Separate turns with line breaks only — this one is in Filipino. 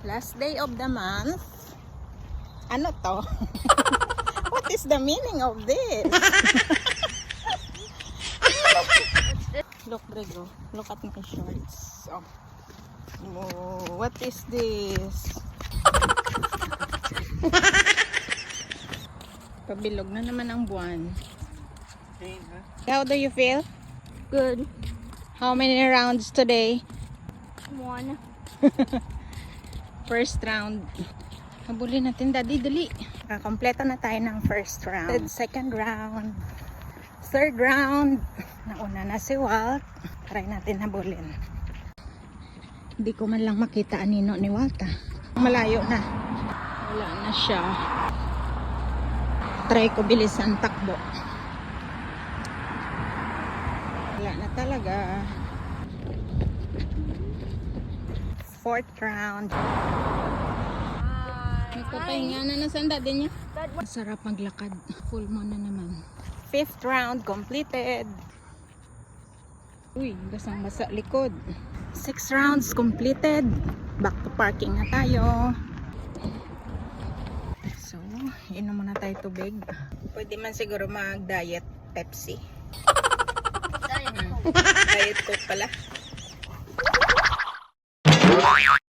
Last day of the month. Ano to? What is the meaning of this? Look, Grego. Look at my shorts. Oh. Oh, what is this? Pabilog na naman ang buwan. How do you feel?
Good.
How many rounds today?
1.
First round. Habulin natin, daddy, dali. Kompleto na tayo ng first round. Second round. Third round. Nauna na si Walt. Try natin habulin. Hindi ko man lang makita anino ni Walt. Malayo na. Wala na siya. Try ko bilisan takbo. Wala na talaga. Fourth round. Nagpapahinga na nasanda din niya. Masarap maglakad. Full mo na naman. Fifth round completed. Uy, basang basa likod. 6 rounds completed. Back to parking na tayo. So, inom muna tayo tubig. Pwede man siguro mag-diet Pepsi. Diet Coke pala.